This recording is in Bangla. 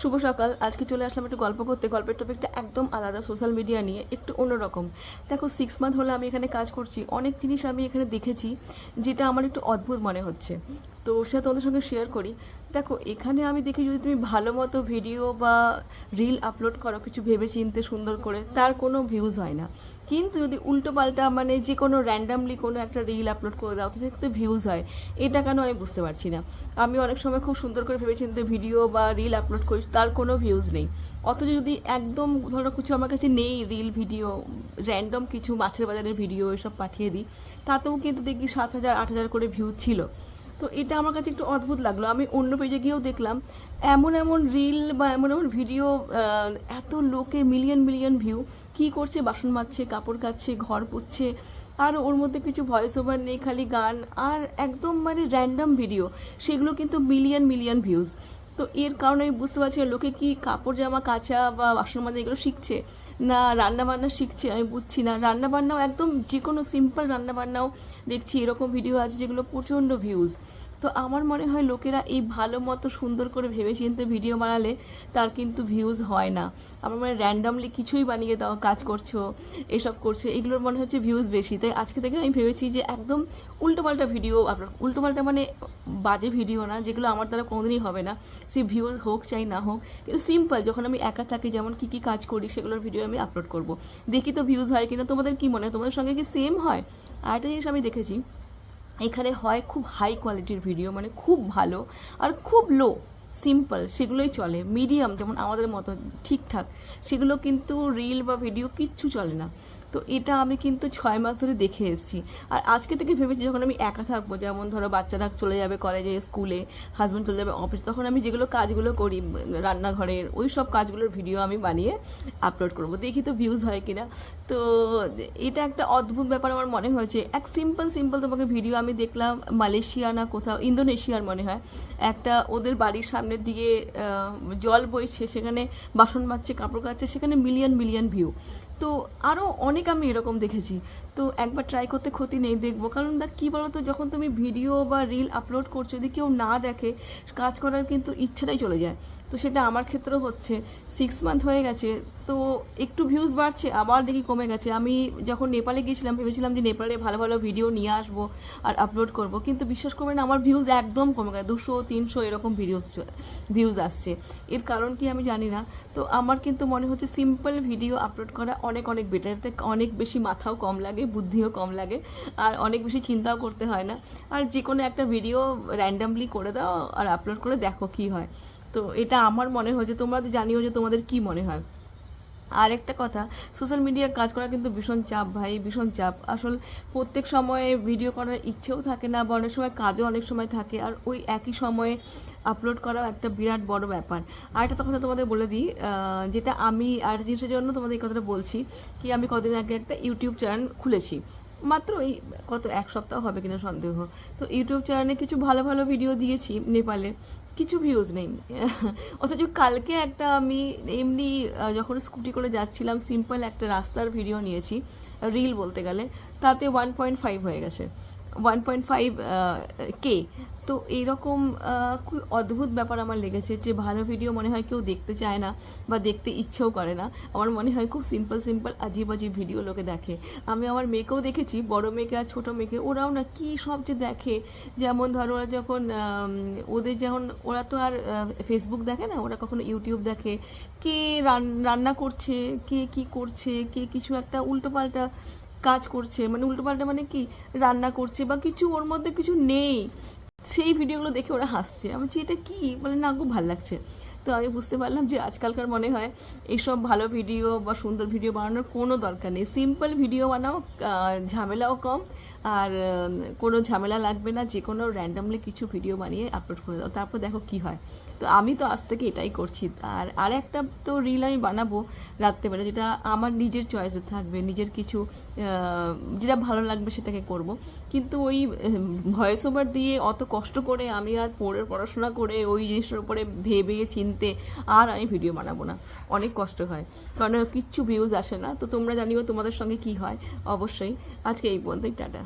শুভ সকাল। আজকে চলে আসলাম একটু গল্প করতে। গল্পের টপিকটা একদম আলাদা, সোশ্যাল মিডিয়া নিয়ে, একটু অন্যরকম। দেখো 6 মান্থ হলো আমি এখানে কাজ করছি। অনেক জিনিস আমি এখানে দেখেছি যেটা আমার একটু অদ্ভুত মনে হচ্ছে, তো সেটা তোমাদের সঙ্গে শেয়ার করি। দেখো এখানে আমি দেখি যদি তুমি ভালো মতো ভিডিও বা রিল আপলোড করো কিছু ভেবে চিনতে সুন্দর করে, তার কোনো ভিউজ হয় না। কিন্তু যদি উল্টো পাল্টা মানে যে কোনো র্যান্ডামলি কোনো একটা রিল আপলোড করে দাও তাহলে কিন্তু ভিউজ হয়। এটা কেন আমি বুঝতে পারছি না। আমি অনেক সময় খুব সুন্দর করে ভেবেচিন্তে ভিডিও বা রিল আপলোড করি, তার কোনো ভিউজ নেই। অথচ যদি একদম ধরো কিছু আমার কাছে নেই, রিল ভিডিও র্যান্ডম কিছু মাছের বাজারের ভিডিও এসব পাঠিয়ে দিই, তাতেও কিন্তু দেখি 7,000 8,000 করে ভিউ ছিল। তো এটা আমার কাছে একটু অদ্ভুত লাগলো। আমি অন্য পেজে গিয়েও দেখলাম এমন এমন রিল বা এমন এমন ভিডিও, এত লোকের মিলিয়ন মিলিয়ন ভিউ। কী করছে? বাসন মাজছে, কাপড় কাচ্ছে, ঘর পুচ্ছে, আর ওর মধ্যে কিছু ভয়েস ওভার নেই, খালি গান আর একদম মানে র্যান্ডম ভিডিও, সেগুলো কিন্তু মিলিয়ন মিলিয়ন ভিউজ। তো এর কারণে আমি বুঝতে পারছি না লোকে কি কাপড় জামা কাচা বা বাসন মাজা এগুলো শিখছে, না রান্নাবান্না শিখছে, আমি বুঝছি না। রান্নাবান্নাও একদম যে কোনো সিম্পল রান্নাবান্নাও দেখছি এরকম ভিডিও আছে যেগুলো প্রচণ্ড ভিউজ। তো আমার মনে হয় লোকেরা এই ভালো মতো সুন্দর করে ভেবেচিন্তে ভিডিও বানালে তার কিন্তু ভিউজ হয় না। আমার মানে র্যান্ডামলি কিছুই বানিয়ে দাও, কাজ করছো, এসব করছো, এগুলোর মনে হচ্ছে ভিউজ বেশি। তাই আজকে থেকে আমি ভেবেছি যে একদম উল্টোপাল্টা ভিডিও আপলোড, উল্টোপাল্টা মানে বাজে ভিডিও না, যেগুলো আমার দ্বারা কোনোদিনই হবে না। সে ভিউজ হোক চাই না হোক, কিন্তু সিম্পল যখন আমি একা থাকি যেমন কী কী কাজ করি সেগুলোর ভিডিও আমি আপলোড করব। দেখি তো ভিউজ হয় কিনা। তোমাদের কি মনে হয়? তোমাদের সঙ্গে কি সেম হয়? আর একটা জিনিস আমি দেখেছি, এখানে হয় খুব হাই কোয়ালিটির ভিডিও, মানে খুব ভালো, আর খুব লো সিম্পল সেগুলোই চলে। মিডিয়াম যেমন আমাদের মতো ঠিকঠাক সেগুলো কিন্তু রিল বা ভিডিও কিচ্ছু চলে না। তো এটা আমি কিন্তু 6 মাস ধরে দেখে এসেছি। আর আজকে থেকে ভেবেছি যখন আমি একা থাকবো, যেমন ধরো বাচ্চারা চলে যাবে কলেজে স্কুলে, হাজব্যান্ড চলে যাবে অফিস, তখন আমি যেগুলো কাজগুলো করি রান্নাঘরের ওই সব কাজগুলোর ভিডিও আমি বানিয়ে আপলোড করব, দেখি তো ভিউজ হয় কিনা। তো এটা একটা অদ্ভুত ব্যাপার আমার মনে হয়েছে। এক সিম্পল সিম্পল তোমাকে ভিডিও আমি দেখলাম, মালয়েশিয়া না কোথাও, ইন্দোনেশিয়ার মনে হয়, একটা ওদের বাড়ির সামনের দিকে জল বইছে, সেখানে বাসন মাজছে, কাপড় কাচ্ছে, সেখানে মিলিয়ন মিলিয়ন ভিউ। তো আরও অনেক আমি এরকম দেখেছি। তো একবার ট্রাই করতে ক্ষতি নেই, দেখবো। কারণ দেখ কী বলো তো, যখন তুমি ভিডিও বা রিল আপলোড করছো যদি কেউ না দেখে, কাজ করার কিন্তু ইচ্ছাটাই চলে যায়। তো সেটা আমার ক্ষেত্রেও হচ্ছে। 6 মান্থ হয়ে গেছে, তো একটু ভিউজ বাড়ছে, আবার দেখি কমে গেছে। আমি যখন নেপালে গিয়েছিলাম ভেবেছিলাম যে নেপালে ভালো ভালো ভিডিও নিয়ে আসবো আর আপলোড করব, কিন্তু বিশ্বাস করবেন না, আমার ভিউজ একদম কমে গেছে। 200 300 এরকম ভিউজ আসছে। এর কারণ কি আমি জানি না। তো আমার কিন্তু মনে হচ্ছে সিম্পল ভিডিও আপলোড করা অনেক অনেক বেটার। এতে অনেক বেশি মাথাও কম লাগে, বুদ্ধিও কম লাগে, আর অনেক বেশি চিন্তাও করতে হয় না। আর যে কোনো একটা ভিডিও র্যান্ডামলি করে দাও আর আপলোড করে দেখো কি হয়। তো এটা আমার মনে হয়েছে, তোমরা জানিও যে তোমাদের কি মনে হয়। আর একটা কথা, সোশ্যাল মিডিয়ায় কাজ করা কিন্তু ভীষণ চাপ ভাই, ভীষণ চাপ। আসল প্রত্যেক সময়ে ভিডিও করার ইচ্ছেও থাকে না, বা অনেক সময় কাজও অনেক সময় থাকে, আর ওই একই সময়ে আপলোড করাও একটা বিরাট বড় ব্যাপার। আর একটা কথা তোমাদের বলে দিই, যেটা আমি আর জিনিসের জন্য তোমাদের এই কথাটা বলছি, কি আমি কদিন আগে একটা ইউটিউব চ্যানেল খুলেছি, মাত্র এই কত 1 সপ্তাহ হবে কিনা সন্দেহ। তো ইউটিউব চ্যানেলে কিছু ভালো ভালো ভিডিও দিয়েছি নেপালে, কিছু ভিউজ নেই। অথচ কালকে একটা আমি এমনি যখন স্কুটি করে যাচ্ছিলাম সিম্পল একটা রাস্তার ভিডিও নিয়েছি, রিল বলতে গেলে, তাতে 1.5 হয়ে গেছে, 1.5K। তো এইরকম খুব অদ্ভুত ব্যাপার আমার লেগেছে যে ভালো ভিডিও মনে হয় কেউ দেখতে চায় না বা দেখতে ইচ্ছেও করে না। আমার মনে হয় খুব সিম্পল সিম্পল আজিব আজিব ভিডিও লোকে দেখে। আমি আমার মেয়েকেও দেখেছি, বড় মেয়েকে আর ছোটো মেয়েকে, ওরাও না কী সব যে দেখে। যেমন ধরো ওরা যখন ওদের যখন, ওরা তো আর ফেসবুক দেখে না, ওরা কখনো ইউটিউব দেখে। কে রান্না করছে, কে কী করছে, কে কিছু একটা উল্টোপাল্টা কাজ করছে, মানে উল্টোপাল্টা মানে কি, রান্না করছে বা কিছু ওর মধ্যে কিছু নেই, সেই ভিডিওগুলো দেখে ওরা হাসছে। আমি বলছি এটা কি, বলে না খুব ভালো লাগছে। তো আমি বুঝতে পারলাম যে আজকালকার মনে হয় এইসব ভালো ভিডিও বা সুন্দর ভিডিও বানানোর কোনো দরকার নেই। সিম্পল ভিডিও বানাও, ঝামেলাও কম, আর কোনো ঝামেলা লাগবে না। যে কোনো র্যান্ডামলি কিছু ভিডিও বানিয়ে আপলোড করে দাও, তারপর দেখো কি হয়। তো আমি তো আজ থেকে এটাই করছি। আর একটা তো রিল আমি বানাবো রাত্রেবেলা, যেটা আমার নিজের চয়েসে থাকবে, নিজের কিছু যেটা ভালো লাগবে সেটাকে করব। কিন্তু ওই ভয়েস ওভার দিয়ে অত কষ্ট করে আমি আর পড়াশোনা করে ওই জিনিসটার উপরে ভেবে চিনতে আর আমি ভিডিও বানাবো না, অনেক কষ্ট হয়, কারণ কিচ্ছু ভিউজ আসে না। তো তোমরা জানিও তোমাদের সঙ্গে কি হয় অবশ্যই। আজকে এই পর্যন্তই, টাটা।